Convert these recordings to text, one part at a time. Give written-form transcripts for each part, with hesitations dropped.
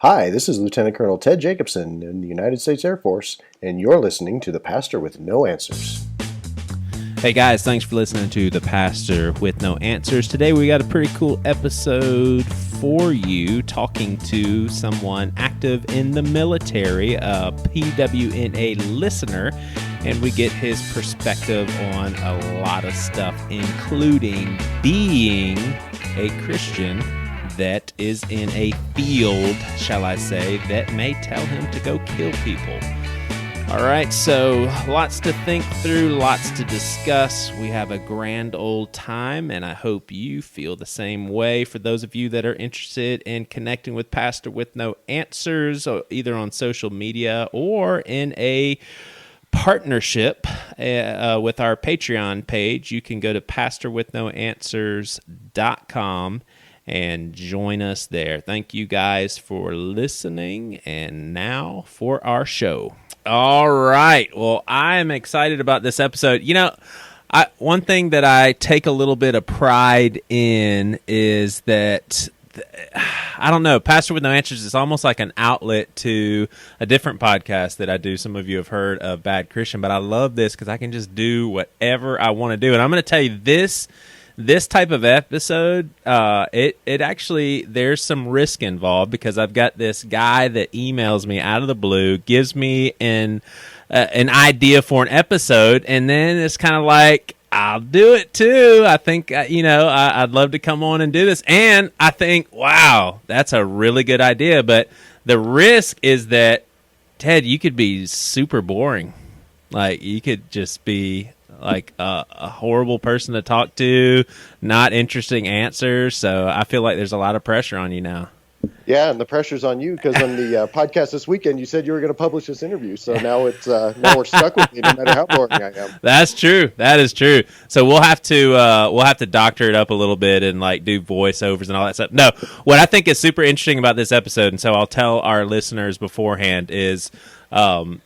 Hi, this is Lieutenant Colonel Ted Jacobson in the United States Air Force, and you're listening to The Pastor with No Answers. Hey guys, thanks for listening to The Pastor with No Answers. Today we got a pretty cool episode for you, talking to someone active in the military, a PWNA listener, and we get his perspective on a lot of stuff, including being a Christian that is in a field, shall I say, that may tell him to go kill people. All right, so lots to think through, lots to discuss. We have a grand old time, and I hope you feel the same way. For those of you that are interested in connecting with Pastor with No Answers, either on social media or in a partnership with our Patreon page, you can go to pastorwithnoanswers.com and join us there. Thank you guys for listening, and now for our show. All right. Well, I'm excited about this episode. You know, one thing that I take a little bit of pride in is that, I don't know, Pastor with No Answers is almost like an outlet to a different podcast that I do. Some of you have heard of Bad Christian, but I love this because I can just do whatever I want to do. And I'm going to tell you this type of episode, it actually, there's some risk involved because I've got this guy that emails me out of the blue, gives me an idea for an episode, and then it's kind of like, I'll do it too. I think, I'd love to come on and do this. And I think, wow, that's a really good idea. But the risk is that, Ted, you could be super boring. Like, you could just be like a horrible person to talk to, not interesting answers. So I feel like there's a lot of pressure on you now. Yeah, and the pressure's on you because on the podcast this weekend, you said you were going to publish this interview. So now now we're stuck with me, no matter how boring I am. That's true. That is true. So we'll have to doctor it up a little bit and like do voiceovers and all that stuff. No, what I think is super interesting about this episode, and so I'll tell our listeners beforehand, is when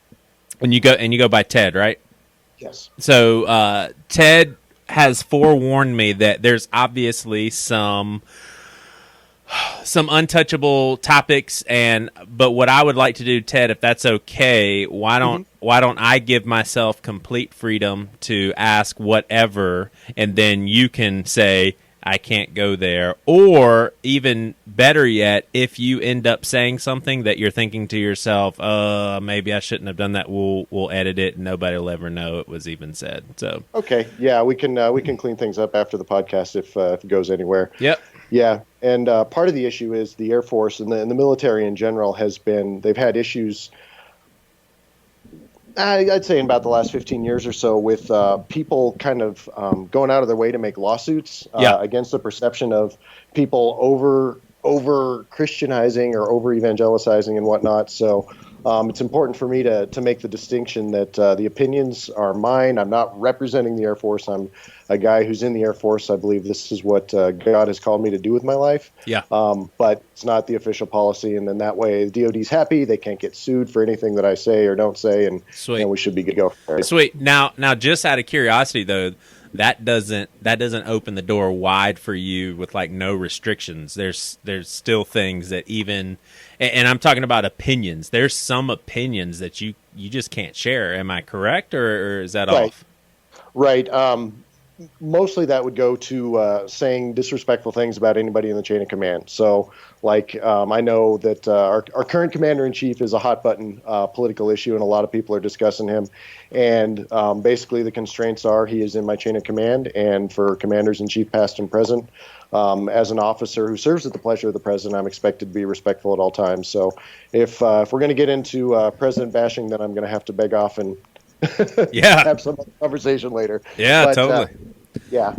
you go by Ted, right? Yes. So Ted has forewarned me that there's obviously some untouchable topics, but what I would like to do, Ted, if that's okay, why don't I give myself complete freedom to ask whatever, and then you can say I can't go there, or even better yet, if you end up saying something that you're thinking to yourself, maybe I shouldn't have done that, we'll edit it and nobody will ever know it was even said. So okay, yeah, we can clean things up after the podcast if it goes anywhere. Yep. Yeah, and part of the issue is the Air Force and the military in general they've had issues, I'd say in about the last 15 years or so, with people kind of going out of their way to make lawsuits against the perception of people over Christianizing or over evangelicizing and whatnot. So it's important for me to make the distinction that the opinions are mine. I'm not representing the Air Force. I'm a guy who's in the Air Force. I believe this is what God has called me to do with my life. Yeah. But it's not the official policy. And then that way the DOD's happy. They can't get sued for anything that I say or don't say. And we should be good to go. Right? Sweet. Now, just out of curiosity, though, that doesn't open the door wide for you with like no restrictions. There's still things that even, and I'm talking about opinions. There's some opinions that you just can't share. Am I correct, or is that off? Right. Mostly that would go to saying disrespectful things about anybody in the chain of command. So, like, I know that our current commander-in-chief is a hot-button political issue, and a lot of people are discussing him. And basically the constraints are he is in my chain of command, and for commanders-in-chief past and present, as an officer who serves at the pleasure of the president, I'm expected to be respectful at all times. So if we're going to get into president bashing, then I'm going to have to beg off and have some conversation later. Yeah, but, totally.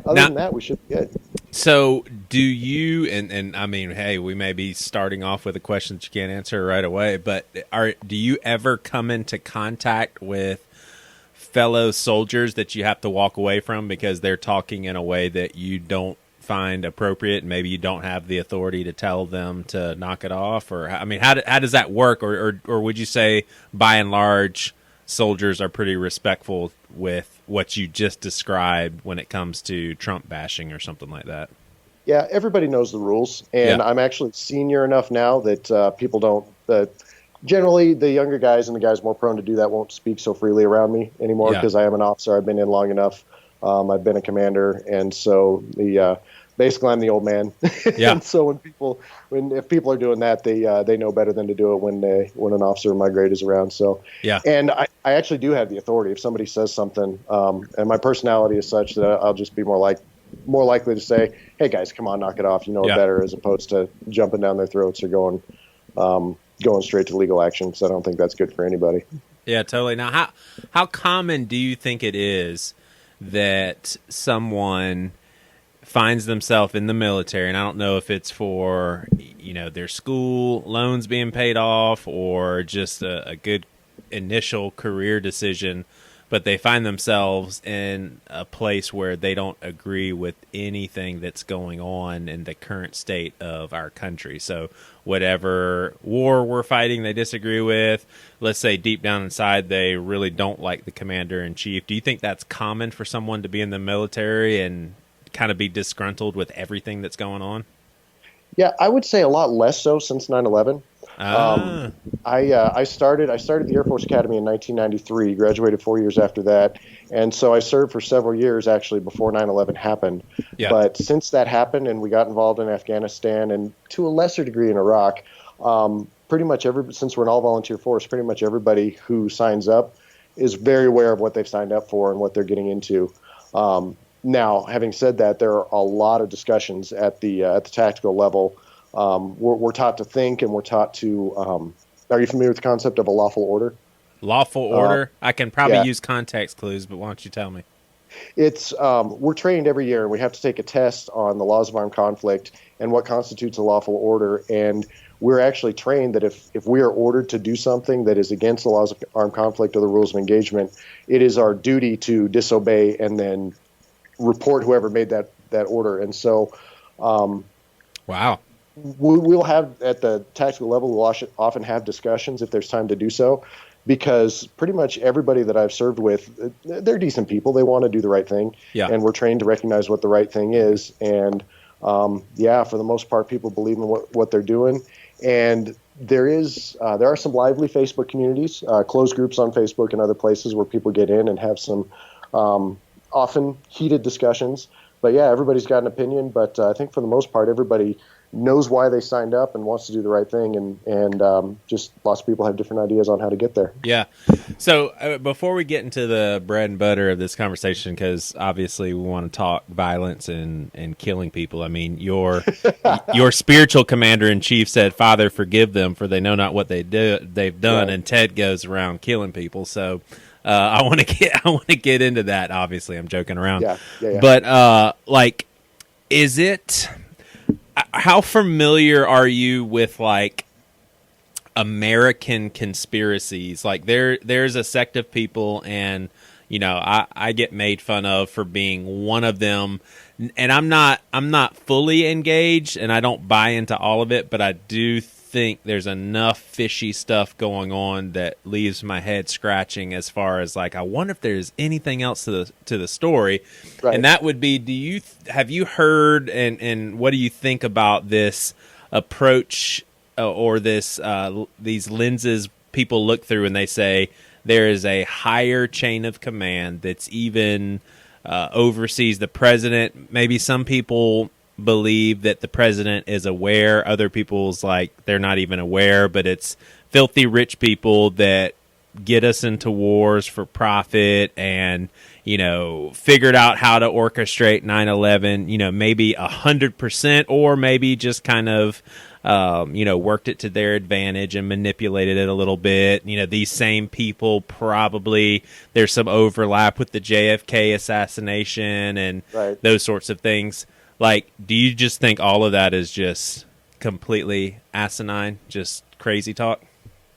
Other than that, we should be good. So do you, and I mean, hey, we may be starting off with a question that you can't answer right away, but do you ever come into contact with fellow soldiers that you have to walk away from because they're talking in a way that you don't find appropriate, and maybe you don't have the authority to tell them to knock it off? Or, I mean, how does that work? Or would you say, by and large, soldiers are pretty respectful with what you just described when it comes to Trump bashing or something like that? Yeah, everybody knows the rules, Yeah. and I'm actually senior enough now that people don't. Generally, the younger guys and the guys more prone to do that won't speak so freely around me anymore Yeah. because I am an officer. I've been in long enough. I've been a commander, and so basically I'm the old man. Yeah. And so if people are doing that, they know better than to do it when an officer of my grade is around. So, Yeah. and I actually do have the authority if somebody says something, and my personality is such that I'll just be more likely to say, "Hey guys, come on, knock it off. You know it Yeah. better," as opposed to jumping down their throats or going straight to legal action, because I don't think that's good for anybody. Yeah, totally. Now, how common do you think it is that someone finds themselves in the military, and I don't know if it's for their school loans being paid off or just a good initial career decision, but they find themselves in a place where they don't agree with anything that's going on in the current state of our country. So whatever war we're fighting they disagree with, let's say deep down inside they really don't like the commander in chief. Do you think that's common for someone to be in the military and kind of be disgruntled with everything that's going on? Yeah, I would say a lot less so since 9/11. Ah, I started the Air Force Academy in 1993, graduated 4 years after that, and so I served for several years actually before 9/11 happened. yeah, But since that happened and we got involved in Afghanistan and to a lesser degree in Iraq, pretty much since we're an all volunteer force, pretty much everybody who signs up is very aware of what they've signed up for and what they're getting into. Now, having said that, there are a lot of discussions at the tactical level. We're taught to think, and we're taught to. Are you familiar with the concept of a lawful order? lawful order. I can probably Yeah, use context clues, but why don't you tell me? it's we're trained every year, and we have to take a test on the laws of armed conflict and what constitutes a lawful order. And we're actually trained that if we are ordered to do something that is against the laws of armed conflict or the rules of engagement, it is our duty to disobey and then report whoever made that order. And so Wow. we'll have at the tactical level, we'll often have discussions if there's time to do so, because pretty much everybody that I've served with, they're decent people. They want to do the right thing, Yeah. and we're trained to recognize what the right thing is. And yeah, for the most part, people believe in what they're doing. And there are some lively Facebook communities, closed groups on Facebook and other places where people get in and have some often heated discussions. But yeah, everybody's got an opinion. But I think for the most part, everybody knows why they signed up and wants to do the right thing. And just lots of people have different ideas on how to get there. Yeah. So before we get into the bread and butter of this conversation, because obviously we want to talk violence and killing people. I mean, your spiritual commander in chief said, "Father, forgive them, for they know not what they've done." Right. And Ted goes around killing people. So I want to get into that. Obviously, I'm joking around. Yeah. But is it? How familiar are you with like American conspiracies? Like there's a sect of people, and I get made fun of for being one of them, and I'm not fully engaged, and I don't buy into all of it, but I do think there's enough fishy stuff going on that leaves my head scratching as far as like I wonder if there's anything else to the story. Right. And that would be, have you heard and what do you think about this approach or this these lenses people look through and they say there is a higher chain of command that's even oversees the president? Maybe some people believe that the president is aware, other people's like they're not even aware, but it's filthy rich people that get us into wars for profit and figured out how to orchestrate 9/11, maybe 100%, or maybe just kind of worked it to their advantage and manipulated it a little bit. These same people probably there's some overlap with the JFK assassination and Right. those sorts of things. Like, do you just think all of that is just completely asinine, just crazy talk?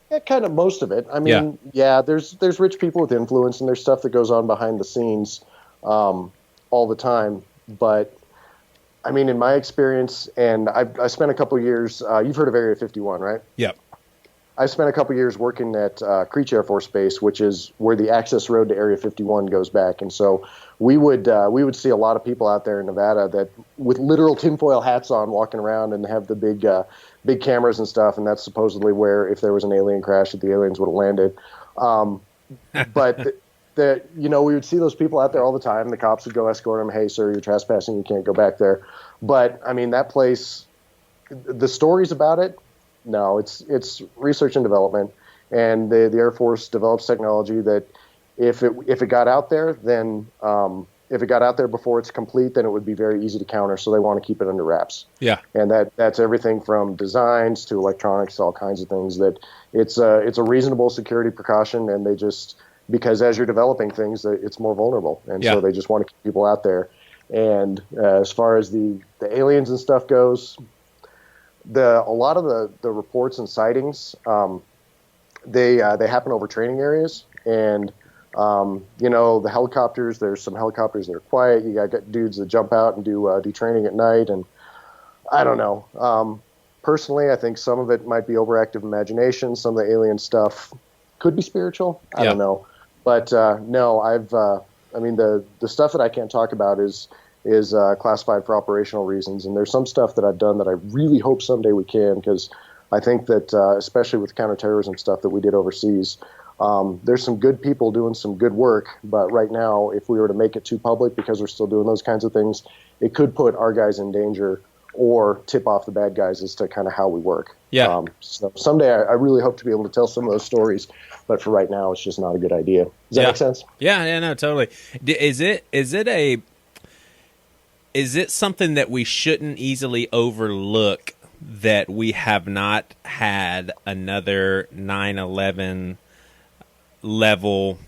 Yeah, kind of most of it. I mean, yeah, there's rich people with influence, and there's stuff that goes on behind the scenes all the time. But I mean, in my experience, and I spent a couple of years. You've heard of Area 51, right? Yep. I spent a couple years working at Creech Air Force Base, which is where the access road to Area 51 goes back. And so we would see a lot of people out there in Nevada that with literal tinfoil hats on, walking around and have the big cameras and stuff. And that's supposedly where, if there was an alien crash, that the aliens would have landed. But we would see those people out there all the time. The cops would go escort them. Hey, sir, you're trespassing. You can't go back there. But I mean, that place, the stories about it. No, it's research and development, and the Air Force develops technology that if it got out there, then if it got out there before it's complete, then it would be very easy to counter. So they want to keep it under wraps. Yeah, and that's everything from designs to electronics, to all kinds of things. That it's a reasonable security precaution, and they just, because as you're developing things, it's more vulnerable, and so they just want to keep people out there. And as far as the aliens and stuff goes. A lot of the reports and sightings, they happen over training areas, and the helicopters. There's some helicopters that are quiet. You got dudes that jump out and do training at night, and I don't know. Personally, I think some of it might be overactive imagination. Some of the alien stuff could be spiritual. I don't know, but no, the stuff that I can't talk about is classified for operational reasons. And there's some stuff that I've done that I really hope someday we can, because I think that, especially with counterterrorism stuff that we did overseas, there's some good people doing some good work. But right now, if we were to make it too public because we're still doing those kinds of things, it could put our guys in danger or tip off the bad guys as to kind of how we work. Yeah. So someday I really hope to be able to tell some of those stories. But for right now, it's just not a good idea. Does that make sense? Yeah, no, totally. Is it something that we shouldn't easily overlook, that we have not had another 9/11 level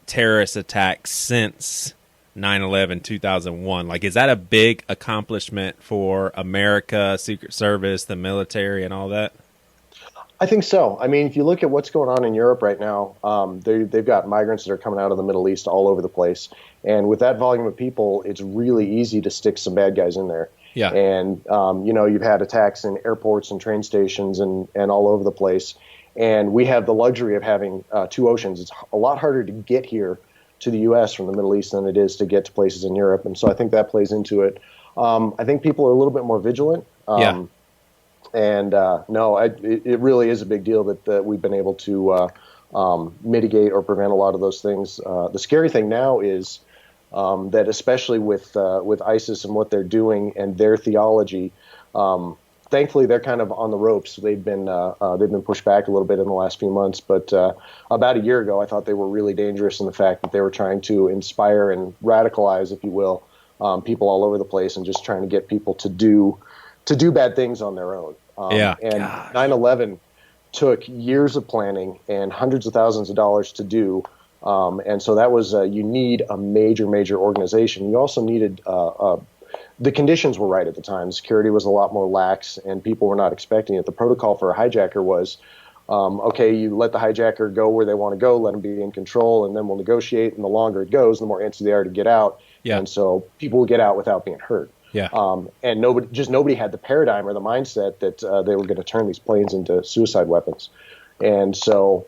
terrorist attack since 9/11/2001? Like, is that a big accomplishment for America, Secret Service, the military, and all that? I think so. I mean, if you look at what's going on in Europe right now, they've got migrants that are coming out of the Middle East all over the place. And with that volume of people, it's really easy to stick some bad guys in there. Yeah. And, you've had attacks in airports and train stations and all over the place. And we have the luxury of having two oceans. It's a lot harder to get here to the U.S. from the Middle East than it is to get to places in Europe. And so I think that plays into it. I think people are a little bit more vigilant. And no, it really is a big deal that we've been able to mitigate or prevent a lot of those things. The scary thing now is that, especially with ISIS and what they're doing and their theology, thankfully they're kind of on the ropes. They've been pushed back a little bit in the last few months, but about a year ago, I thought they were really dangerous in the fact that they were trying to inspire and radicalize, if you will, people all over the place, and just trying to get people to do bad things on their own. And 9/11 took years of planning and hundreds of thousands of dollars to do. And so that was, you need a major, major organization. You also needed, the conditions were right at the time. Security was a lot more lax and people were not expecting it. The protocol for a hijacker was, okay, you let the hijacker go where they want to go, let them be in control, and then we'll negotiate. And the longer it goes, the more antsy they are to get out. Yeah. And so people will get out without being hurt. Yeah. And nobody had the paradigm or the mindset that they were going to turn these planes into suicide weapons. And so,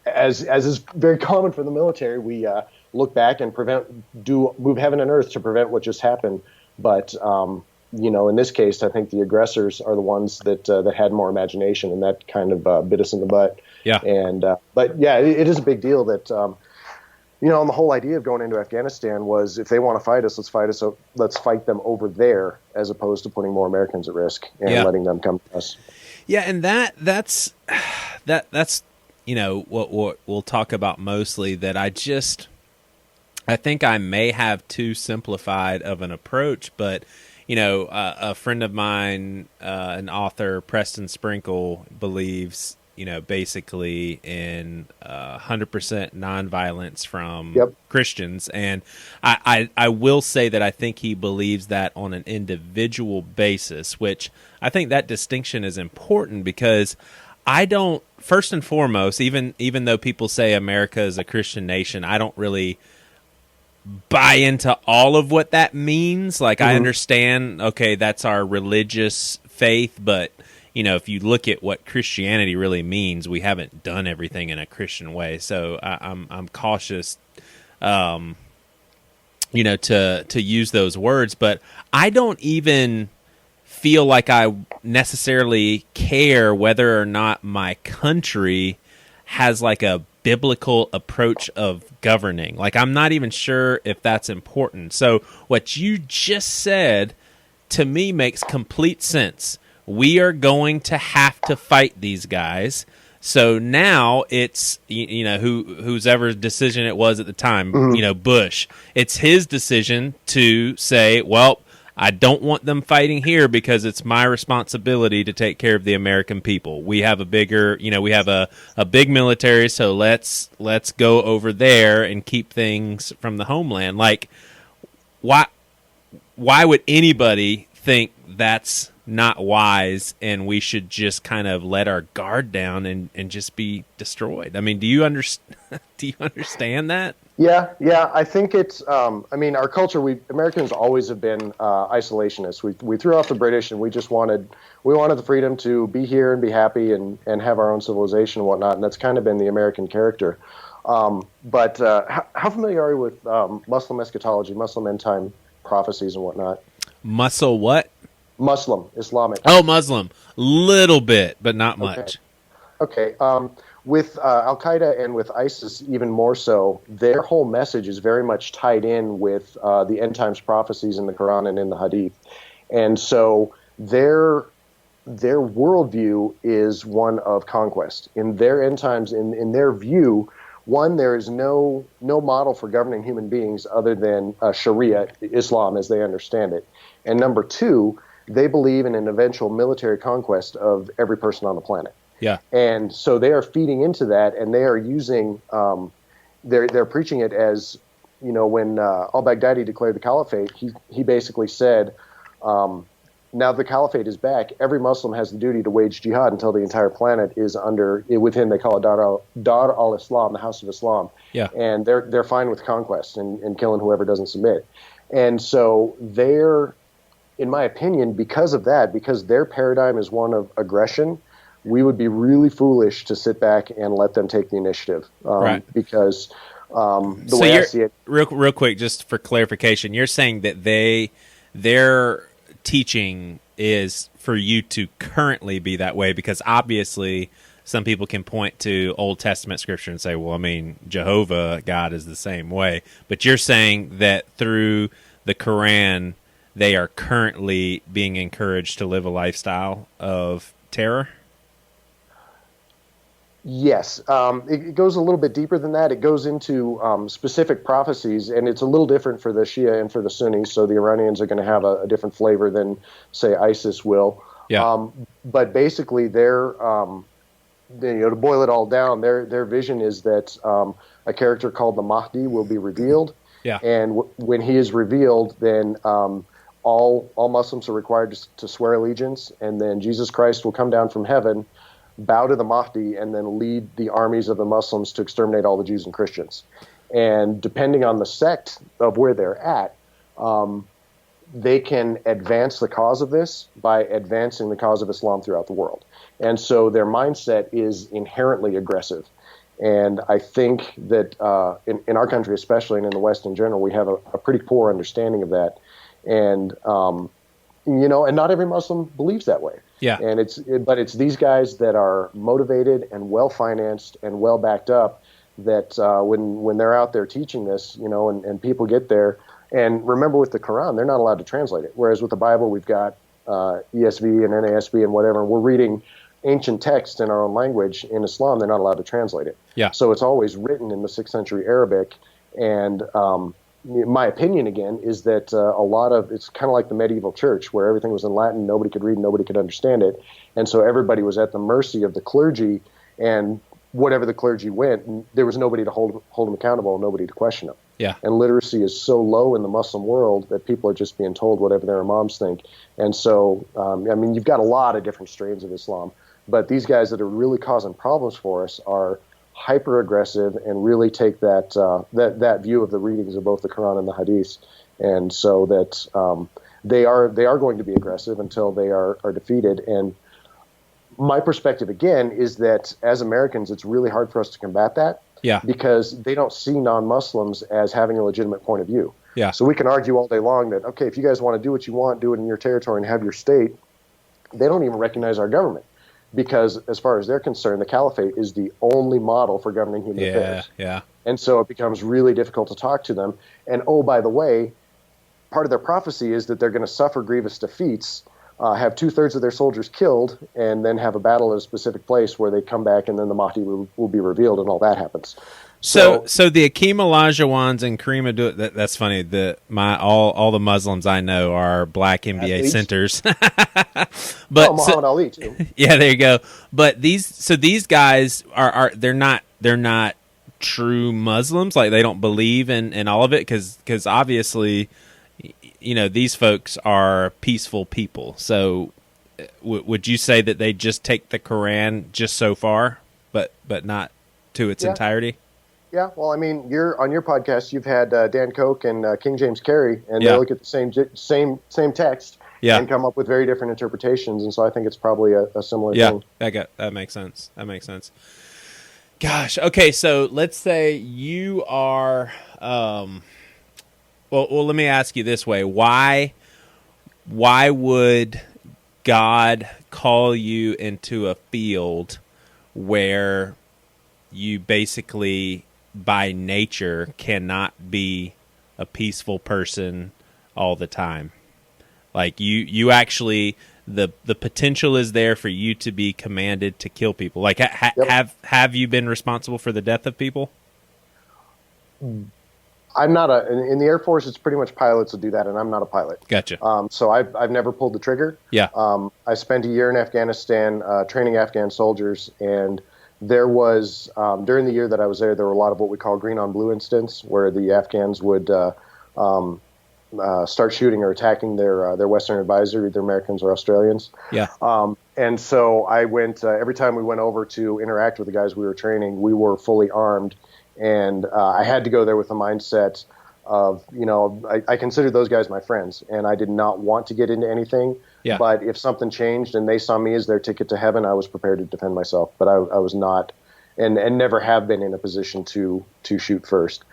as is very common for the military, we look back and move heaven and earth to prevent what just happened. But in this case, I think the aggressors are the ones that had more imagination, and that kind of bit us in the butt. Yeah. And but yeah, it is a big deal that. And the whole idea of going into Afghanistan was, if they want to fight us, so let's fight them over there, as opposed to putting more Americans at risk and letting them come to us. Yeah, and that's what we'll talk about mostly. That I think I may have too simplified of an approach, but a friend of mine, an author, Preston Sprinkle, believes basically in 100% nonviolence from Christians. And I will say that I think he believes that on an individual basis, which I think that distinction is important, because I don't, first and foremost, even though people say America is a Christian nation, I don't really buy into all of what that means. Like, I understand, okay, that's our religious faith, but if you look at what Christianity really means, we haven't done everything in a Christian way. So I'm cautious, to use those words, but I don't even feel like I necessarily care whether or not my country has like a biblical approach of governing. Like, I'm not even sure if that's important. So what you just said to me makes complete sense. We are going to have to fight these guys. So now it's, whosever decision it was at the time, Bush, it's his decision to say, well, I don't want them fighting here because it's my responsibility to take care of the American people. We have a bigger, we have a big military, so let's go over there and keep things from the homeland. Like, why would anybody think that's not wise and we should just kind of let our guard down and just be destroyed? I mean, do you understand that? Yeah. I think it's. Our culture. Americans always have been isolationists. We threw off the British, and we wanted the freedom to be here and be happy and have our own civilization and whatnot. And that's kind of been the American character. But how familiar are you with Muslim eschatology, Muslim end time prophecies and whatnot? What? Muslim, Islamic. Oh, Muslim. Little bit, but not much. Okay. With Al-Qaeda and with ISIS even more so, their whole message is very much tied in with the end times prophecies in the Quran and in the Hadith. And so their worldview is one of conquest. In their end times, in their view, one, there is no model for governing human beings other than Sharia, Islam as they understand it. And number two, they believe in an eventual military conquest of every person on the planet. Yeah. And so they are feeding into that, and they are using, they're preaching it as, when al-Baghdadi declared the caliphate, he basically said, now the caliphate is back, every Muslim has the duty to wage jihad until the entire planet is within, they call it Dar al-Islam, the House of Islam. Yeah. And they're fine with conquest and killing whoever doesn't submit. And so they're, in my opinion, because of that, because their paradigm is one of aggression, we would be really foolish to sit back and let them take the initiative. Right. Because the way I see it... Real quick, just for clarification, you're saying that their teaching is for you to currently be that way, because obviously some people can point to Old Testament scripture and say, well, I mean, Jehovah, God is the same way. But you're saying that through the Quran, they are currently being encouraged to live a lifestyle of terror? Yes. It goes a little bit deeper than that. It goes into specific prophecies, and it's a little different for the Shia and for the Sunnis, so the Iranians are going to have a different flavor than, say, ISIS will. Yeah. But basically, to boil it all down, their vision is that a character called the Mahdi will be revealed. Yeah. And when he is revealed, then all Muslims are required to swear allegiance, and then Jesus Christ will come down from heaven, bow to the Mahdi, and then lead the armies of the Muslims to exterminate all the Jews and Christians. And depending on the sect of where they're at, they can advance the cause of this by advancing the cause of Islam throughout the world. And so their mindset is inherently aggressive. And I think that in our country especially, and in the West in general, we have a pretty poor understanding of that. And, and not every Muslim believes that way. Yeah. And but it's these guys that are motivated and well-financed and well-backed up that when they're out there teaching this, and people get there. And remember, with the Quran, they're not allowed to translate it. Whereas with the Bible, we've got ESV and NASB and whatever, and we're reading ancient texts in our own language. In Islam, they're not allowed to translate it. Yeah. So it's always written in the 6th century Arabic. And my opinion, again, is that it's kind of like the medieval church, where everything was in Latin, nobody could read, nobody could understand it. And so everybody was at the mercy of the clergy, and whatever the clergy went, there was nobody to hold them accountable, nobody to question them. Yeah. And literacy is so low in the Muslim world that people are just being told whatever their imams think. And so, you've got a lot of different strains of Islam, but these guys that are really causing problems for us are hyper aggressive and really take that view of the readings of both the Quran and the Hadith, and so that they are going to be aggressive until they are defeated. And My perspective again is that as Americans, it's really hard for us to combat that Yeah. because they don't see non-Muslims as having a legitimate point of view. Yeah. So we can argue all day long that, okay, if you guys want to do what you want, do it in your territory and have your state. They don't even recognize our government because as far as they're concerned, the caliphate is the only model for governing human affairs. Yeah. And so it becomes really difficult to talk to them. And oh, by the way, part of their prophecy is that they're going to suffer grievous defeats, have 2/3 of their soldiers killed, and then have a battle at a specific place where they come back and then the Mahdi will be revealed and all that happens. So the Akeem Olajuwons and Kareem Abdul, that's funny. All the Muslims I know are black NBA centers. But Muhammad Ali too. Yeah, there you go. But these guys are they're not true Muslims. Like they don't believe in all of it because obviously, these folks are peaceful people. So would you say that they just take the Quran just so far, but not to its entirety? Yeah, well, I mean, on your podcast, you've had Dan Koch and King James Carey, and they look at the same text and come up with very different interpretations. And so I think it's probably a similar thing. Yeah, that makes sense. Gosh, okay, so let's say you are. Well, let me ask you this way: Why would God call you into a field where you basically by nature cannot be a peaceful person all the time? Like you actually the potential is there for you to be commanded to kill people. Like have you been responsible for the death of people? I'm not in the Air Force. It's pretty much pilots who do that, and I'm not a pilot. Gotcha. So I've never pulled the trigger. Yeah. I spent a year in Afghanistan training Afghan soldiers, and there was during the year that I was there were a lot of what we call green on blue incidents, where the Afghans would start shooting or attacking their Western advisor, either Americans or Australians. Yeah. And so I went every time we went over to interact with the guys we were training, we were fully armed. And I had to go there with the mindset of, I considered those guys my friends, and I did not want to get into anything. Yeah. But if something changed and they saw me as their ticket to heaven, I was prepared to defend myself. But I was not, and never have been in a position to shoot first.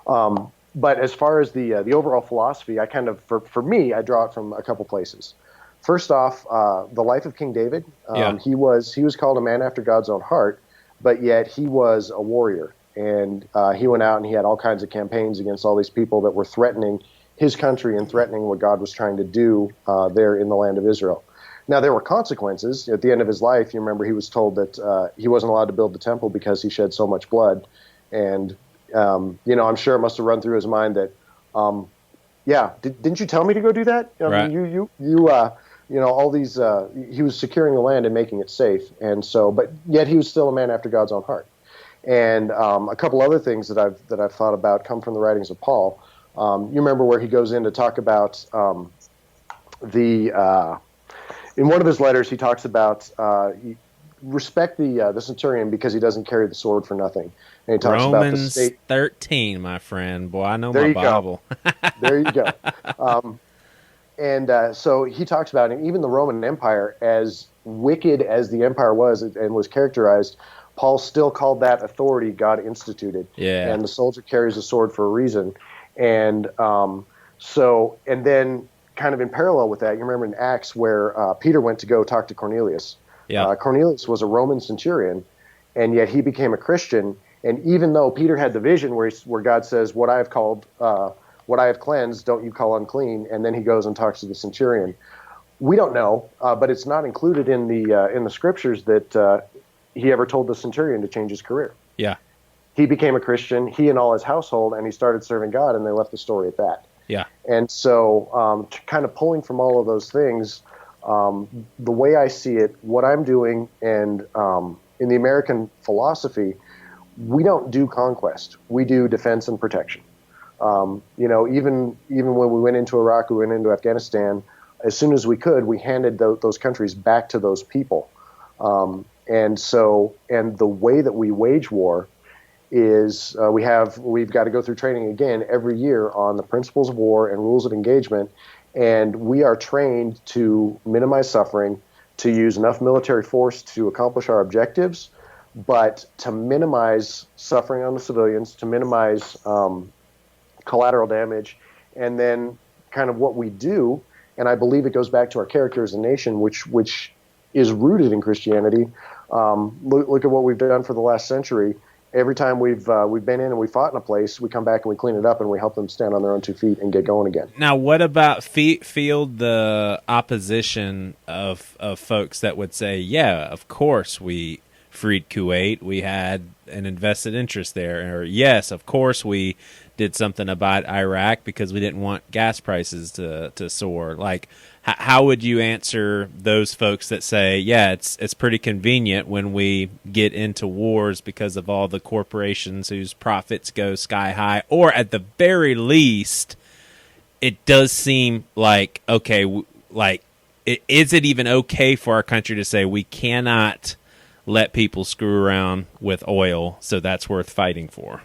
But as far as the overall philosophy, I kind of, for me, I draw it from a couple places. First off, the life of King David. He was called a man after God's own heart, but yet he was a warrior. And he went out and he had all kinds of campaigns against all these people that were threatening his country and threatening what God was trying to do there in the land of Israel. Now, there were consequences. At the end of his life, you remember he was told that he wasn't allowed to build the temple because he shed so much blood. And, I'm sure it must have run through his mind that, didn't you tell me to go do that? Right. All these, he was securing the land and making it safe. And so, but yet he was still a man after God's own heart. And a couple other things that I've thought about come from the writings of Paul. You remember where he goes in to talk about in one of his letters he talks about respect the centurion because he doesn't carry the sword for nothing. And he talks about the state. 13, my friend. Boy, I know There my you Bible. There you go. So he talks about, and even the Roman Empire, as wicked as the empire was and was characterized, Paul still called that authority God instituted. Yeah. And the soldier carries a sword for a reason. And and then kind of in parallel with that, you remember in Acts where Peter went to go talk to Cornelius. Yeah. Cornelius was a Roman centurion, and yet he became a Christian. And even though Peter had the vision where God says, what I have cleansed, don't you call unclean, and then he goes and talks to the centurion. We don't know, but it's not included in the scriptures that he ever told the centurion to change his career. Yeah. He became a Christian, he and all his household, and he started serving God, and they left the story at that. Yeah. And so kind of pulling from all of those things, the way I see it, what I'm doing, and in the American philosophy, we don't do conquest. We do defense and protection. Even when we went into Iraq, we went into Afghanistan, as soon as we could, we handed those countries back to those people. And the way that we wage war is we've got to go through training again every year on the principles of war and rules of engagement. And we are trained to minimize suffering, to use enough military force to accomplish our objectives, but to minimize suffering on the civilians, to minimize collateral damage, and then kind of what we do, and I believe it goes back to our character as a nation, which is rooted in Christianity. Look at what we've done for the last century. Every time we've been in and we fought in a place, we come back and we clean it up and we help them stand on their own 2 feet and get going again. Now, what about field the opposition of folks that would say, yeah, of course we freed Kuwait, we had an invested interest there, or yes, of course we did something about Iraq because we didn't want gas prices to soar. Like, how would you answer those folks that say, yeah, it's pretty convenient when we get into wars because of all the corporations whose profits go sky high, or at the very least, it does seem like, okay, is it even okay for our country to say we cannot let people screw around with oil, so that's worth fighting for?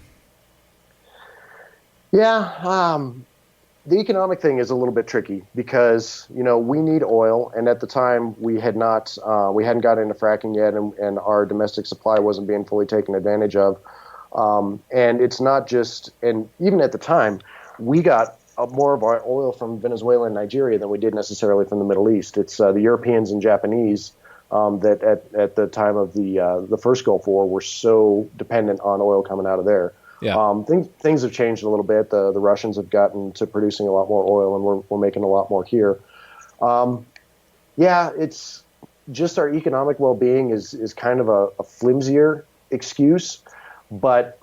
Yeah, the economic thing is a little bit tricky because, we need oil, and at the time we hadn't got into fracking yet, and our domestic supply wasn't being fully taken advantage of. And it's not just, and even at the time, we got more of our oil from Venezuela and Nigeria than we did necessarily from the Middle East. It's the Europeans and Japanese that at the time of the first Gulf War were so dependent on oil coming out of there. Yeah. Things have changed a little bit. The Russians have gotten to producing a lot more oil, and we're making a lot more here. It's just our economic well-being is kind of a flimsier excuse, but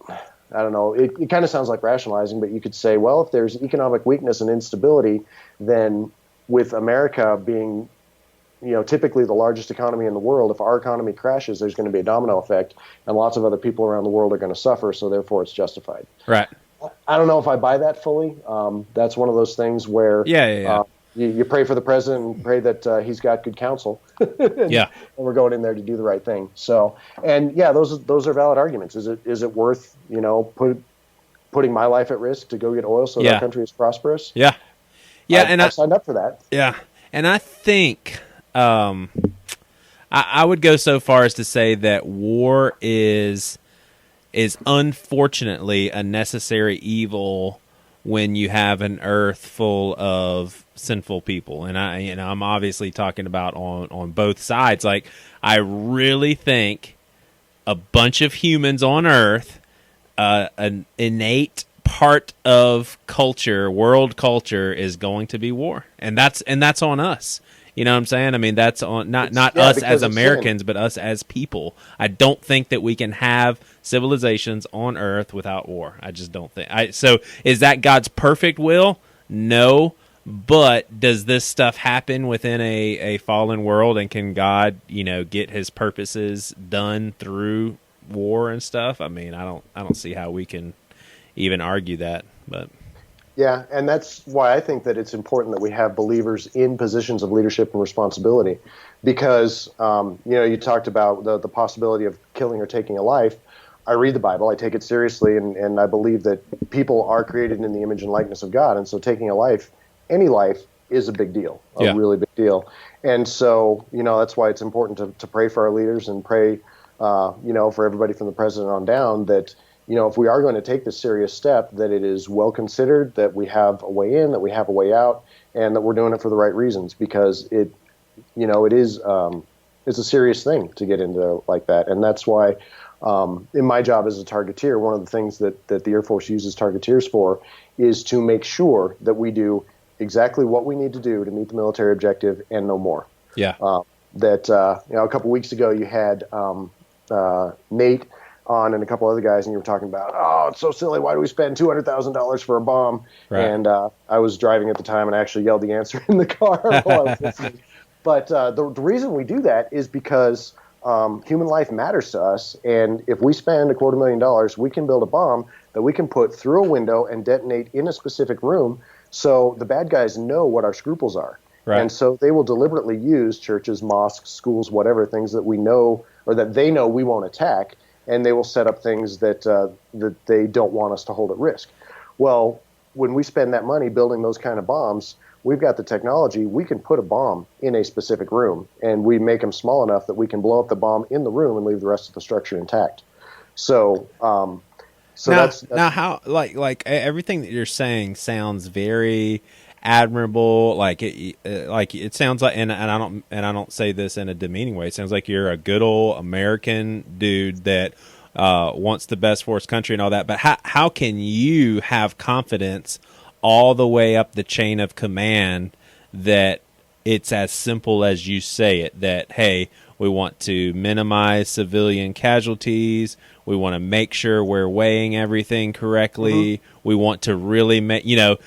I don't know. It kind of sounds like rationalizing, but you could say, well, if there's economic weakness and instability, then with America being typically the largest economy in the world, if our economy crashes, there's going to be a domino effect, and lots of other people around the world are going to suffer, so therefore it's justified. Right. I don't know if I buy that fully. That's one of those things where you pray for the president and pray that he's got good counsel. and we're going in there to do the right thing. So, and those are valid arguments. Is it worth putting my life at risk to go get oil so that our country is prosperous? Yeah. I signed up for that. Yeah, and I think I would go so far as to say that war is unfortunately a necessary evil when you have an earth full of sinful people. And I'm obviously talking about on both sides. Like, I really think a bunch of humans on earth, an innate part of culture, world culture, is going to be war. And that's on us. You know what I'm saying? I mean, that's on not us as Americans, but us as people. I don't think that we can have civilizations on Earth without war. I just don't think. So is that God's perfect will? No. But does this stuff happen within a fallen world, and can God, get his purposes done through war and stuff? I mean, I don't see how we can even argue that, but. Yeah, and that's why I think that it's important that we have believers in positions of leadership and responsibility, because you talked about the possibility of killing or taking a life. I read the Bible, I take it seriously, and I believe that people are created in the image and likeness of God, and so taking a life, any life, is a big deal, a really big deal. And so that's why it's important to pray for our leaders and pray for everybody from the president on down that. If we are going to take this serious step, that it is well considered, that we have a way in, that we have a way out, and that we're doing it for the right reasons, because it is it's a serious thing to get into like that. And that's why in my job as a targeteer, one of the things that the Air Force uses targeteers for is to make sure that we do exactly what we need to do to meet the military objective and no more. Yeah. A couple weeks ago you had Nate on and a couple other guys, and you were talking about, oh, it's so silly. Why do we spend $200,000 for a bomb? Right. And I was driving at the time and I actually yelled the answer in the car while I was listening. But the reason we do that is because human life matters to us. And if we spend $250,000, we can build a bomb that we can put through a window and detonate in a specific room, so the bad guys know what our scruples are. Right. And so they will deliberately use churches, mosques, schools, whatever, things that we know or that they know we won't attack. And they will set up things that they don't want us to hold at risk. Well, when we spend that money building those kind of bombs, we've got the technology. We can put a bomb in a specific room, and we make them small enough that we can blow up the bomb in the room and leave the rest of the structure intact. So, now how everything that you're saying sounds very admirable. It sounds like, and I don't say this in a demeaning way. It sounds like you're a good old American dude that wants the best for his country and all that. But how can you have confidence all the way up the chain of command that it's as simple as you say it? That, hey, we want to minimize civilian casualties. We want to make sure we're weighing everything correctly. We want to really make, we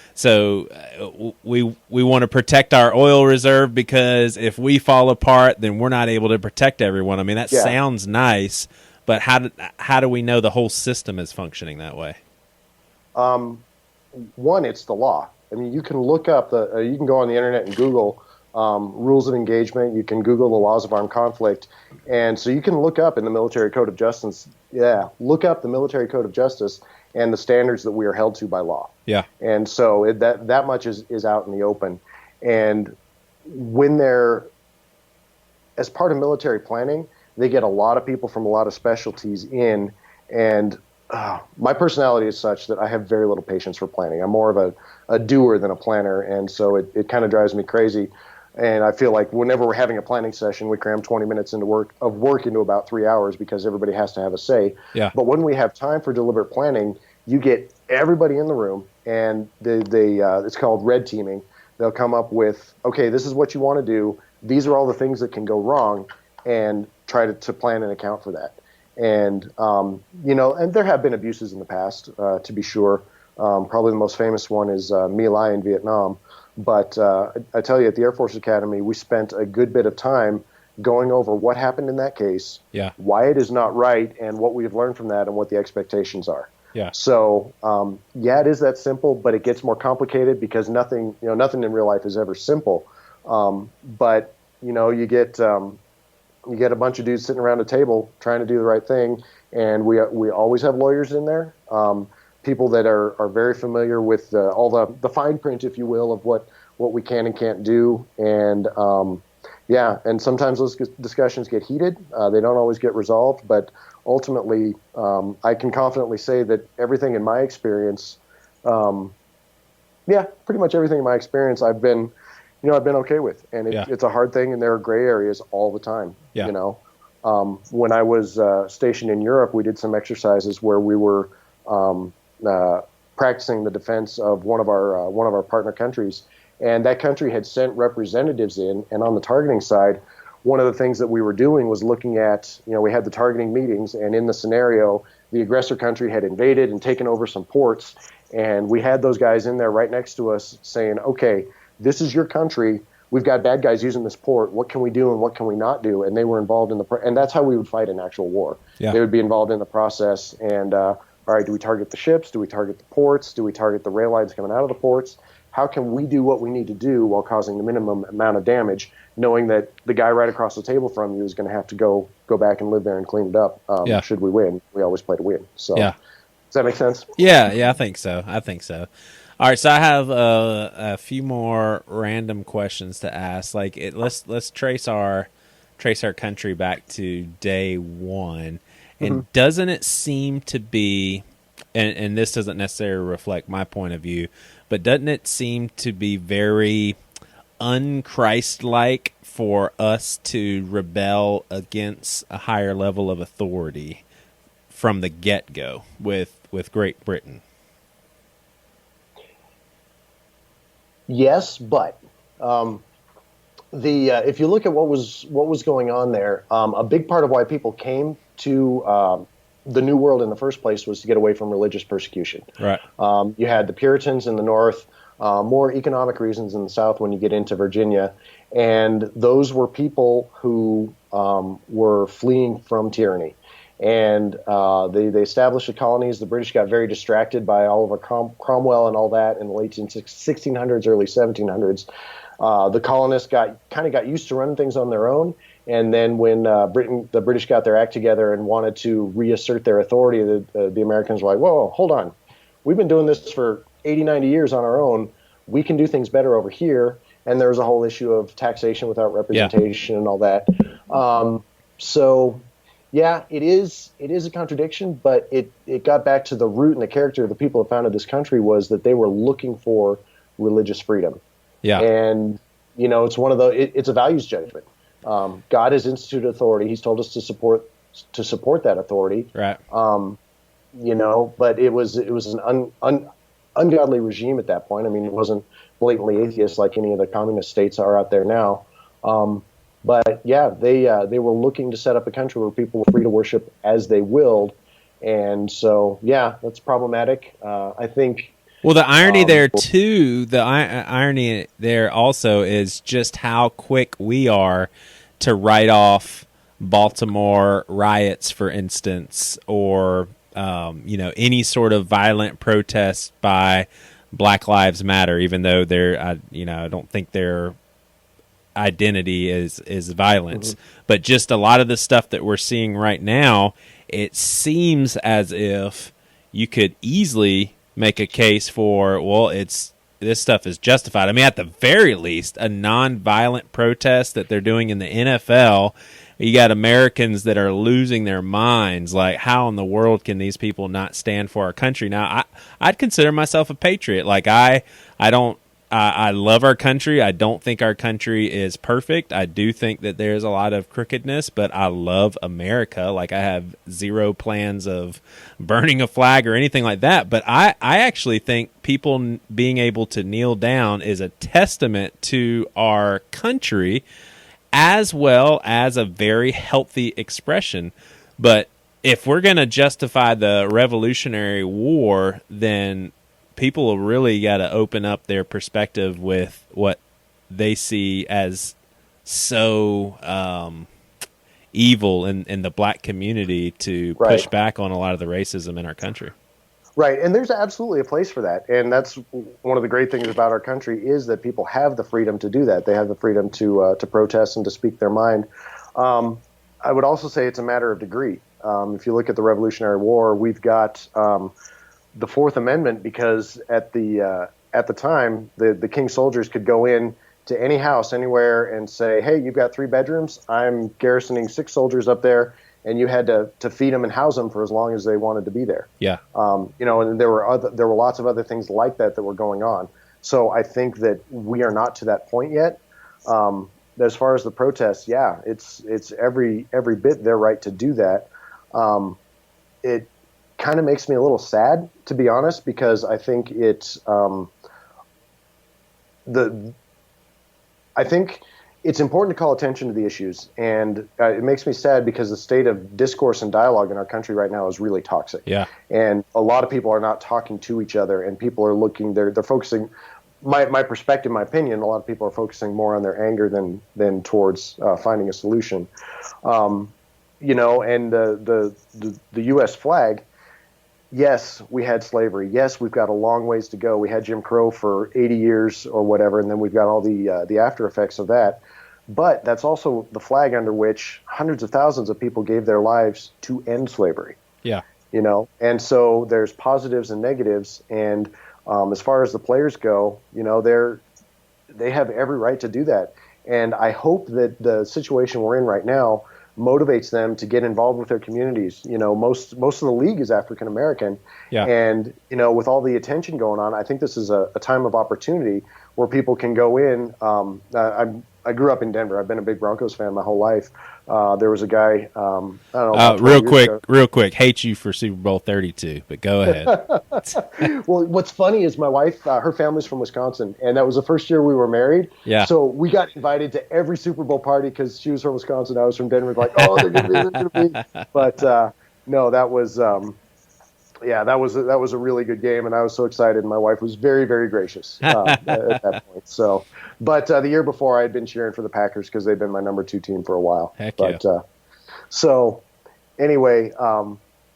want to protect our oil reserve, because if we fall apart, then we're not able to protect everyone. I mean, that sounds nice, but how do we know the whole system is functioning that way? One, it's the law. I mean, you can look up you can go on the internet and Google rules of engagement. You can Google the laws of armed conflict. And so you can look up in the Military Code of Justice, look up the Military Code of Justice and the standards that we are held to by law. Yeah. And so that much is out in the open. And when as part of military planning, they get a lot of people from a lot of specialties in, and my personality is such that I have very little patience for planning. I'm more of a doer than a planner, and so it kind of drives me crazy. And I feel like whenever we're having a planning session, we cram 20 minutes into work into about 3 hours because everybody has to have a say. Yeah. But when we have time for deliberate planning, you get everybody in the room, and it's called red teaming. They'll come up with, okay, this is what you want to do. These are all the things that can go wrong, and try to plan and account for that. And, and there have been abuses in the past, to be sure. Probably the most famous one is My Lai in Vietnam. But I tell you, at the Air Force Academy, we spent a good bit of time going over what happened in that case, why it is not right, and what we've learned from that, and what the expectations are. Yeah. So, it is that simple, but it gets more complicated because nothing in real life is ever simple. But you get a bunch of dudes sitting around a table trying to do the right thing, and we always have lawyers in there. People that are very familiar with all the fine print, if you will, of what we can and can't do. And and sometimes those discussions get heated. They don't always get resolved, but ultimately, I can confidently say that everything in my experience, pretty much everything in my experience, I've been okay with. And it's a hard thing, and there are gray areas all the time. Yeah. When I was stationed in Europe, we did some exercises where we were practicing the defense of one of our partner countries, and that country had sent representatives in. And on the targeting side, one of the things that we were doing was looking at, we had the targeting meetings, and in the scenario, the aggressor country had invaded and taken over some ports, and we had those guys in there right next to us saying, okay, this is your country. We've got bad guys using this port. What can we do and what can we not do? And they were involved in and that's how we would fight an actual war. Yeah. They would be involved in the process, and all right, do we target the ships? Do we target the ports? Do we target the rail lines coming out of the ports? How can we do what we need to do while causing the minimum amount of damage, knowing that the guy right across the table from you is going to have to go back and live there and clean it up? Should we win? We always play to win. So, does that make sense? Yeah, I think so. All right, so I have a few more random questions to ask. Let's trace our country back to day one. And doesn't it seem to be, and this doesn't necessarily reflect my point of view, but doesn't it seem to be very un-Christ-like for us to rebel against a higher level of authority from the get-go with Great Britain? Yes, but if you look at what was going on there, a big part of why people came to the New World in the first place was to get away from religious persecution. Right. You had the Puritans in the North, more economic reasons in the South when you get into Virginia, and those were people who were fleeing from tyranny. And they established the colonies. The British got very distracted by Oliver Cromwell and all that in the late 1600s, early 1700s. The colonists got used to running things on their own. And then when the British got their act together and wanted to reassert their authority, the Americans were like, whoa, hold on. We've been doing this for 80, 90 years on our own. we can do things better over here. And there's a whole issue of taxation without representation and all that. So yeah, it is a contradiction, but it got back to the root and the character of the people that founded this country was that they were looking for religious freedom. Yeah. And, it's one of it's a values judgment. God has instituted authority. He's told us to support that authority. Right. But it was an ungodly regime at that point. I mean, it wasn't blatantly atheist like any of the communist states are out there now. But yeah, they were looking to set up a country where people were free to worship as they willed. And so, yeah, that's problematic. I think. Well, the irony there too, the irony there also is just how quick we are to write off Baltimore riots, for instance, or any sort of violent protest by Black Lives Matter, even though I don't think their identity is violence. Mm-hmm. But just a lot of the stuff that we're seeing right now, it seems as if you could easily make a case for, well, this stuff is justified. I mean, at the very least, a non-violent protest that they're doing in the NFL, you got Americans that are losing their minds. Like, how in the world can these people not stand for our country? Now, I'd consider myself a patriot. Like, I love our country. I don't think our country is perfect. I do think that there's a lot of crookedness, but I love America. Like, I have zero plans of burning a flag or anything like that. But I actually think people being able to kneel down is a testament to our country, as well as a very healthy expression. But if we're going to justify the Revolutionary War, then people have really got to open up their perspective with what they see as so evil in the black community to push back on a lot of the racism in our country. Right, and there's absolutely a place for that, and that's one of the great things about our country is that people have the freedom to do that. They have the freedom to protest and to speak their mind. I would also say it's a matter of degree. If you look at the Revolutionary War, we've got the Fourth Amendment because at the time the King's soldiers could go in to any house anywhere and say, "Hey, you've got 3 bedrooms. I'm garrisoning 6 soldiers up there." And you had to feed them and house them for as long as they wanted to be there. Yeah. And there were lots of other things like that were going on. So I think that we are not to that point yet. As far as the protests, yeah, it's every bit their right to do that. It kind of makes me a little sad, to be honest, because I think it's important to call attention to the issues, and it makes me sad because the state of discourse and dialogue in our country right now is really toxic. Yeah, and a lot of people are not talking to each other, and people are looking. They're focusing. My perspective, my opinion. A lot of people are focusing more on their anger than towards finding a solution. And the U.S. flag. Yes, we had slavery. Yes, we've got a long ways to go. We had Jim Crow for 80 years or whatever, and then we've got all the after effects of that. But that's also the flag under which hundreds of thousands of people gave their lives to end slavery. Yeah. And so there's positives and negatives. And as far as the players go, they have every right to do that. And I hope that the situation we're in right now motivates them to get involved with their communities. Most of the league is African American. Yeah. And, with all the attention going on, I think this is a time of opportunity where people can go in. I grew up in Denver. I've been a big Broncos fan my whole life. There was a guy, I don't know. Real quick, hate you for Super Bowl 32, but go ahead. Well, what's funny is my wife, her family's from Wisconsin, and that was the first year we were married. Yeah. So we got invited to every Super Bowl party because she was from Wisconsin, I was from Denver. Like, oh, they're going to be. But no, that was that was a really good game, and I was so excited. My wife was very, very gracious at that point. So, but the year before, I had been cheering for the Packers because they've been my number 2 team for a while. Heck yeah. So anyway,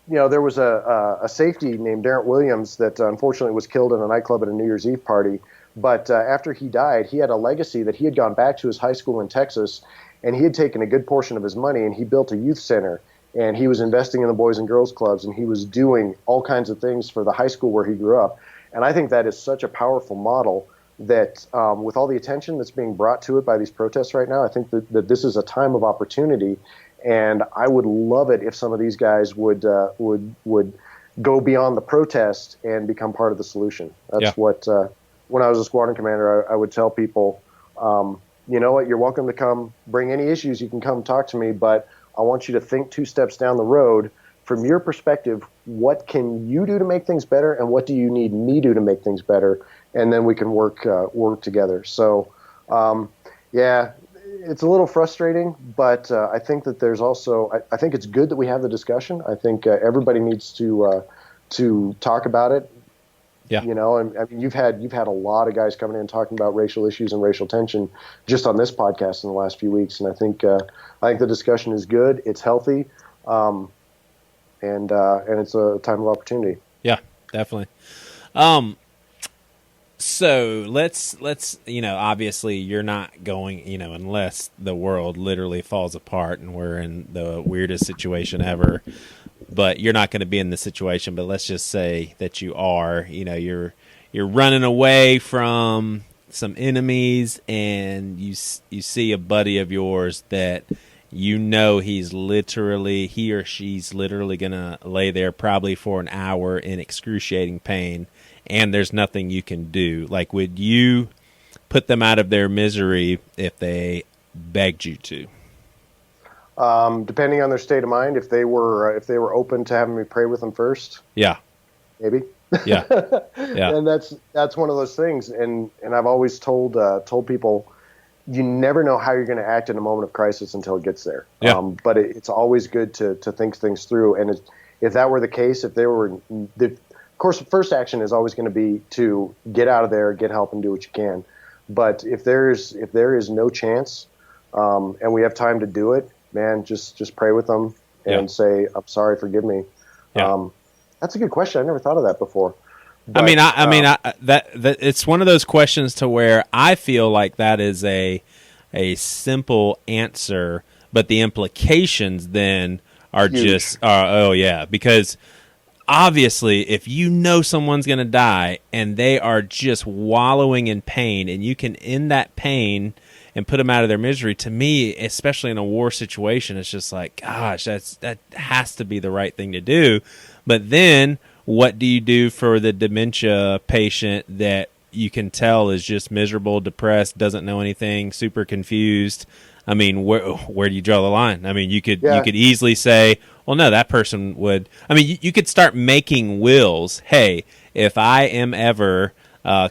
there was a safety named Darrent Williams that unfortunately was killed in a nightclub at a New Year's Eve party. But after he died, he had a legacy that he had gone back to his high school in Texas, and he had taken a good portion of his money and he built a youth center. And he was investing in the Boys and Girls Clubs, and he was doing all kinds of things for the high school where he grew up. And I think that is such a powerful model that with all the attention that's being brought to it by these protests right now, I think that this is a time of opportunity, and I would love it if some of these guys would go beyond the protest and become part of the solution. That's what when I was a squadron commander, I would tell people, you know what, you're welcome to come bring any issues. You can come talk to me, but I want you to think 2 steps down the road. From your perspective, what can you do to make things better, and what do you need me to make things better? And then we can work together. So, yeah, it's a little frustrating, but I think that there's also I think it's good that we have the discussion. I think everybody needs to talk about it. Yeah. You know, and I mean, you've had a lot of guys coming in talking about racial issues and racial tension just on this podcast in the last few weeks, and I think the discussion is good. It's healthy. And it's a time of opportunity. Yeah, definitely. So let's obviously you're not going, unless the world literally falls apart and we're in the weirdest situation ever. But you're not going to be in the situation. But let's just say that you are. You're running away from some enemies, and you see a buddy of yours that he or she's literally going to lay there probably for an hour in excruciating pain, and there's nothing you can do. Like, would you put them out of their misery if they begged you to? Depending on their state of mind, if they were open to having me pray with them first, yeah, maybe, yeah, yeah. And that's one of those things. And I've always told people, you never know how you're going to act in a moment of crisis until it gets there. Yeah. But it's always good to think things through. And if that were the case, of course, the first action is always going to be to get out of there, get help, and do what you can. But if there is no chance, and we have time to do it, man, just pray with them and say, "I'm sorry, forgive me." Yeah. That's a good question. I never thought of that before. But, that it's one of those questions to where I feel like that is a simple answer, but the implications then are huge. Because obviously if someone's going to die and they are just wallowing in pain, and you can end that pain and put them out of their misery, to me, especially in a war situation, it's just like, gosh, that has to be the right thing to do. But then what do you do for the dementia patient that you can tell is just miserable, depressed, doesn't know anything, super confused? I mean, where do you draw the line? I mean, you could easily say, well, no, that person would. I mean, you could start making wills. Hey, if I am ever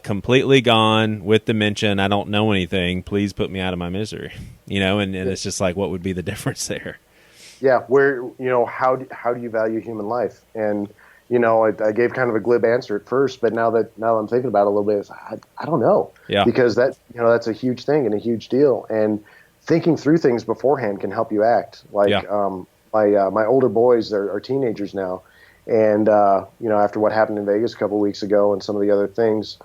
completely gone with dementia and I don't know anything, please put me out of my misery. And it's just like, what would be the difference there? Yeah, how do you value human life? And I gave kind of a glib answer at first, but now that I'm thinking about it a little bit, I don't know. Yeah. Because that's a huge thing and a huge deal. And thinking through things beforehand can help you act. Like my older boys are teenagers now, and after what happened in Vegas a couple of weeks ago and some of the other things,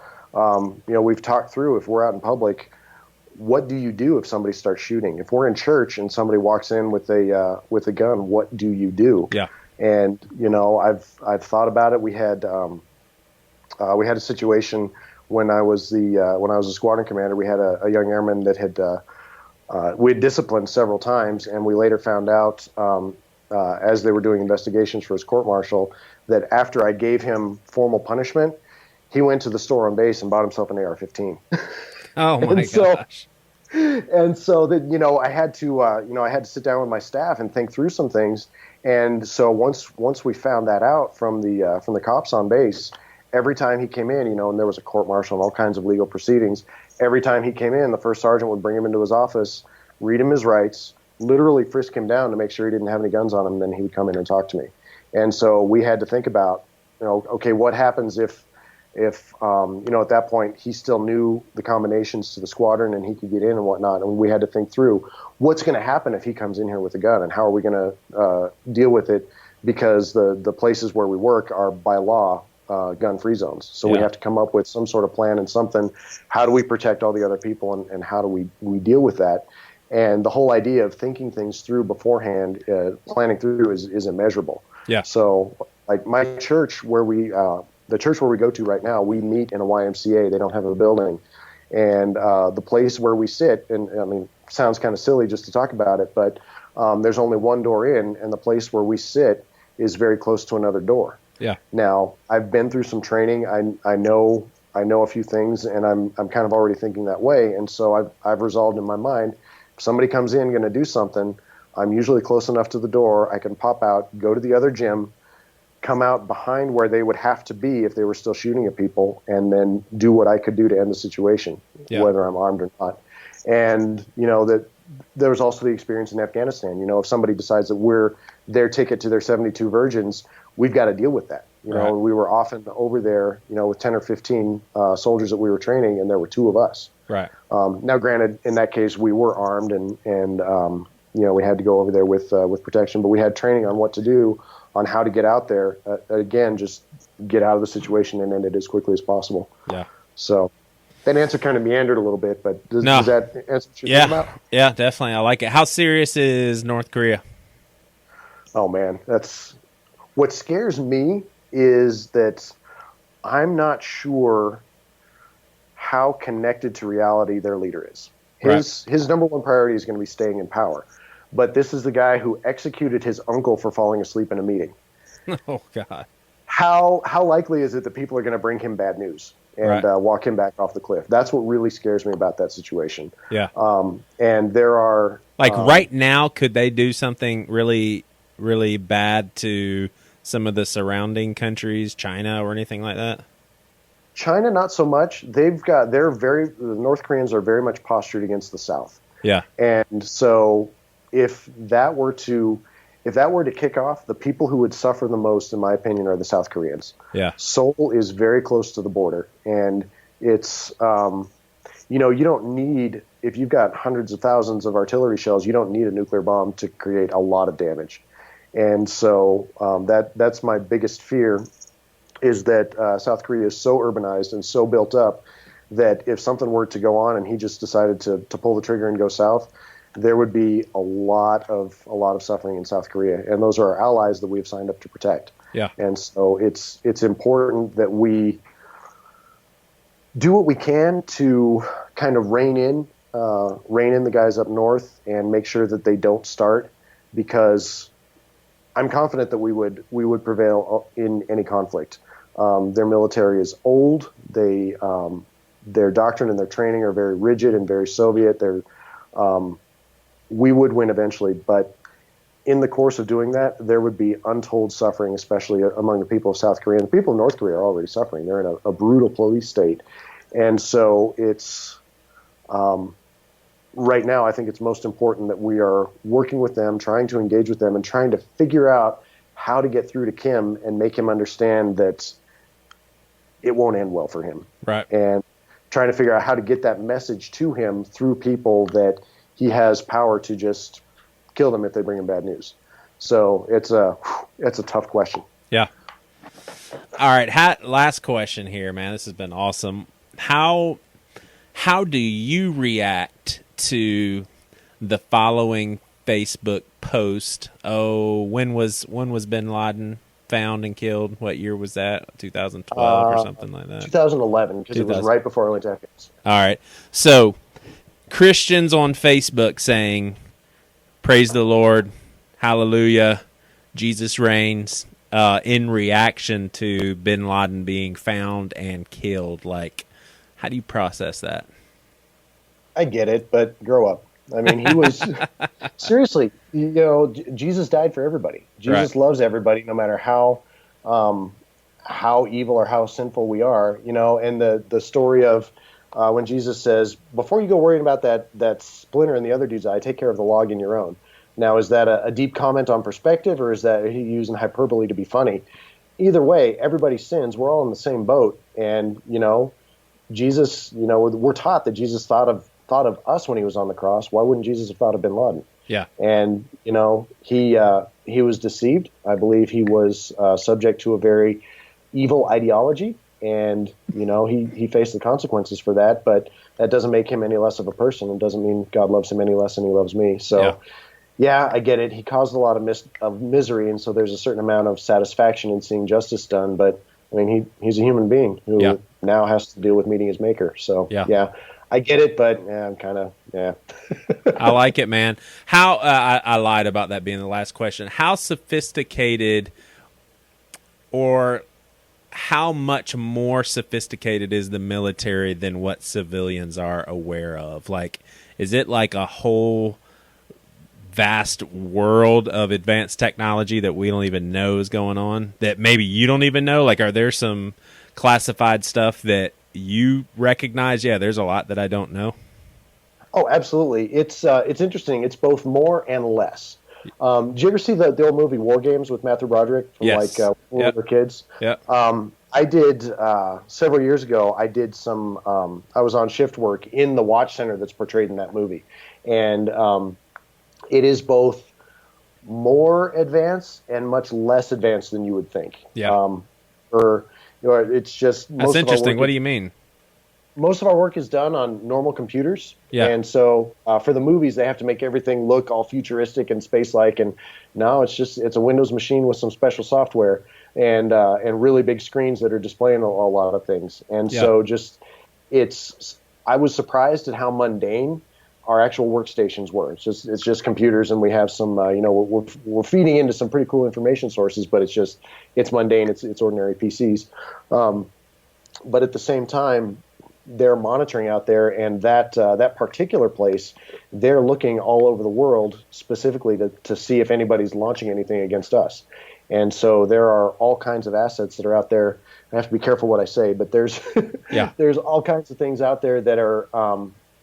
we've talked through, if we're out in public, what do you do if somebody starts shooting? If we're in church and somebody walks in with a gun, what do you do? Yeah. And I've thought about it. We had a situation when I was a squadron commander. We had a young airman that we had disciplined several times, and we later found out as they were doing investigations for his court-martial that after I gave him formal punishment, he went to the store on base and bought himself an AR-15. Oh my gosh! And so that I had to sit down with my staff and think through some things. And so once we found that out from the cops on base, every time he came in, and there was a court-martial and all kinds of legal proceedings. Every time he came in, the first sergeant would bring him into his office, read him his rights, literally frisk him down to make sure he didn't have any guns on him. Then he would come in and talk to me. And so we had to think about, okay, what happens if at that point he still knew the combinations to the squadron and he could get in and whatnot. And we had to think through what's going to happen if he comes in here with a gun, and how are we going to deal with it, because the places where we work are by law gun-free zones. So we have to come up with some sort of plan and something. How do we protect all the other people, and how do we deal with that? And the whole idea of thinking things through beforehand, planning through is immeasurable. Yeah. So like my church the church where we go to right now, we meet in a YMCA. They don't have a building. And the place where we sit, and I mean, sounds kind of silly just to talk about it, but there's only one door in, and the place where we sit is very close to another door. Yeah. Now, I've been through some training. I know a few things, and I'm kind of already thinking that way. And so I've resolved in my mind, if somebody comes in going to do something, I'm usually close enough to the door. I can pop out, go to the other gym, come out behind where they would have to be if they were still shooting at people, and then do what I could do to end the situation, whether I'm armed or not. And, that there was also the experience in Afghanistan. If somebody decides that we're their ticket to their 72 virgins, we've got to deal with that. Right. We were often over there, with 10 or 15 soldiers that we were training, and there were 2 of us. Right. Now, granted, in that case, we were armed, and we had to go over there with protection, but we had training on what to do, on how to get out there. Again, just get out of the situation and end it as quickly as possible. Yeah. So that answer kind of meandered a little bit, but does that answer what you're thinking about? Yeah, definitely. I like it. How serious is North Korea? Oh man, what scares me is that I'm not sure how connected to reality their leader is. His number one priority is going to be staying in power. But this is the guy who executed his uncle for falling asleep in a meeting. Oh God. How likely is it that people are going to bring him bad news and walk him back off the cliff? That's what really scares me about that situation. Yeah. And there are right now, could they do something really, really bad to some of the surrounding countries, China or anything like that? China, not so much. The North Koreans are very much postured against the South. Yeah. And so if that were to kick off, the people who would suffer the most, in my opinion, are the South Koreans. Yeah. Seoul is very close to the border, and it's you don't need, if you've got hundreds of thousands of artillery shells, you don't need a nuclear bomb to create a lot of damage. And so that's my biggest fear, is that South Korea is so urbanized and so built up that if something were to go on and he just decided to pull the trigger and go south, there would be a lot of suffering in South Korea, and those are our allies that we have signed up to protect. Yeah. And so it's important that we do what we can to kind of rein in the guys up north and make sure that they don't start, because I'm confident that we would prevail in any conflict. Their military is old. Their doctrine and their training are very rigid and very Soviet. We would win eventually, but in the course of doing that, there would be untold suffering, especially among the people of South Korea. And the people of North Korea are already suffering. They're in a brutal police state. And so it's right now, I think it's most important that we are working with them, trying to engage with them, and trying to figure out how to get through to Kim and make him understand that it won't end well for him. Right. And trying to figure out how to get that message to him through people that he has power to just kill them if they bring him bad news. So it's a tough question. Yeah. All right. Last question here, man. This has been awesome. How do you react to the following Facebook post? Oh, when was Bin Laden found and killed? What year was that? 2012 or something like that? 2011, because it was right before I went to Afghanistan. All right. So Christians on Facebook saying, praise the Lord, hallelujah, Jesus reigns, in reaction to Bin Laden being found and killed. Like, how do you process that? I get it, but grow up. I mean, he was seriously, Jesus died for everybody. Jesus loves everybody, no matter how evil or how sinful we are, and the story of when Jesus says, before you go worrying about that splinter in the other dude's eye, take care of the log in your own. Now, is that a deep comment on perspective, or is that he using hyperbole to be funny? Either way, everybody sins. We're all in the same boat. And, Jesus, we're taught that Jesus thought of us when he was on the cross. Why wouldn't Jesus have thought of Bin Laden? Yeah. And, he was deceived. I believe he was subject to a very evil ideology. And, he faced the consequences for that, but that doesn't make him any less of a person. It doesn't mean God loves him any less than he loves me. So, yeah, I get it. He caused a lot of misery, and so there's a certain amount of satisfaction in seeing justice done. But, I mean, he's a human being who now has to deal with meeting his maker. So, yeah, I get it, but yeah, I'm kind of, yeah. I like it, man. How I lied about that being the last question. How sophisticated, or how much more sophisticated is the military than what civilians are aware of? Like, is it like a whole vast world of advanced technology that we don't even know is going on, that maybe you don't even know? Like, are there some classified stuff that you recognize? Yeah, there's a lot that I don't know. Oh, absolutely. It's interesting. It's both more and less. Did you ever see the old movie War Games with Matthew Broderick from Yes. when we were kids? Yep. I did several years ago. I did some. I was on shift work in the watch center that's portrayed in that movie, and it is both more advanced and much less advanced than you would think. Yeah. Or it's just That's interesting. What do you mean? Most of our work is done on normal computers. Yeah. And so for the movies, they have to make everything look all futuristic and space-like. And now it's a Windows machine with some special software and really big screens that are displaying a lot of things. And so I was surprised at how mundane our actual workstations were. It's just computers, and we have some, we're feeding into some pretty cool information sources, but it's mundane. It's ordinary PCs. But at the same time, they're monitoring out there, and that particular place, they're looking all over the world specifically to see if anybody's launching anything against us. And so there are all kinds of assets that are out there. I have to be careful what I say, but there's there's all kinds of things out there that are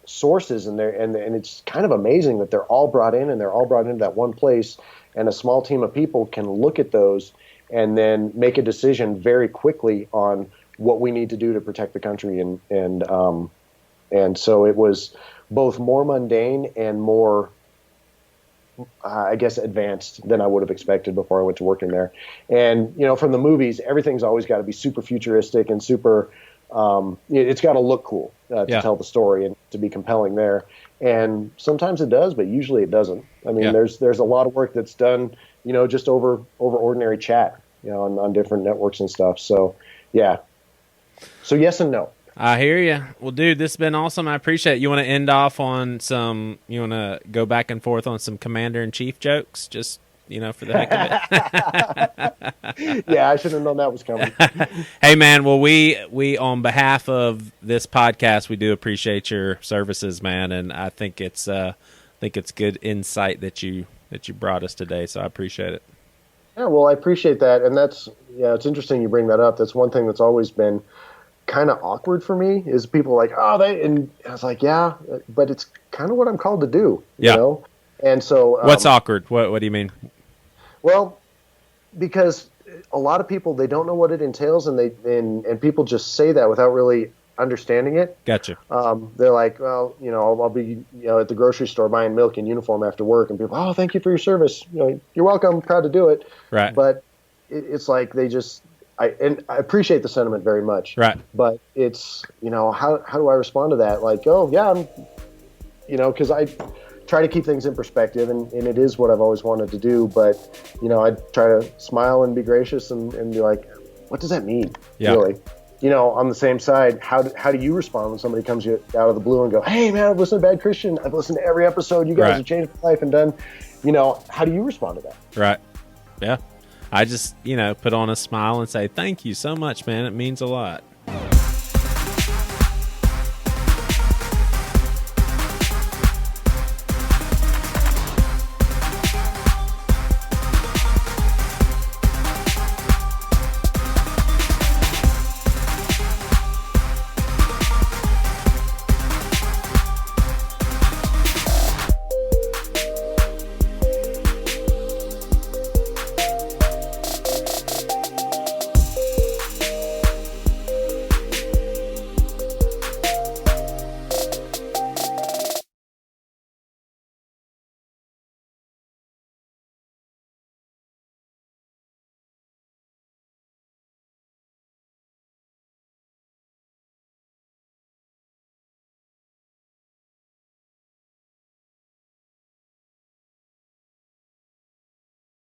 sources, and it's kind of amazing that they're all brought in, and they're all brought into that one place, and a small team of people can look at those and then make a decision very quickly on what we need to do to protect the country, and so it was both more mundane and more, I guess, advanced than I would have expected before I went to work in there. And from the movies, everything's always got to be super futuristic and super. It's got to look cool to tell the story and to be compelling there. And sometimes it does, but usually it doesn't. I mean, there's a lot of work that's done, just over ordinary chat, on different networks and stuff. So yeah. So yes and no. I hear you. Well, dude, this has been awesome. I appreciate it. You want to end off on you want to go back and forth on some Commander-in-Chief jokes, just, for the heck of it? Yeah, I should have known that was coming. Hey, man, well, we on behalf of this podcast, we do appreciate your services, man, and I think it's good insight that you brought us today, so I appreciate it. Yeah, well, I appreciate that, and it's interesting you bring that up. That's one thing that's always been kind of awkward for me, is people like, and I was like, yeah, but it's kind of what I'm called to do, you know? And so what's awkward? What do you mean? Well, because a lot of people, they don't know what it entails, and people just say that without really understanding it. Gotcha. They're like, well, I'll be at the grocery store buying milk in uniform after work, and people, oh, thank you for your service. You're welcome. Proud to do it. Right. But it's like they just. I appreciate the sentiment very much. Right. But it's, how do I respond to that? Like, oh, yeah, I'm, because I try to keep things in perspective, and it is what I've always wanted to do. But, I try to smile and be gracious and be like, what does that mean? Yeah. Really? On the same side, how do you respond when somebody comes out of the blue and go, hey, man, I've listened to Bad Christian. I've listened to every episode. You guys have changed my life and done, how do you respond to that? Right. Yeah. I just, put on a smile and say, thank you so much, man. It means a lot.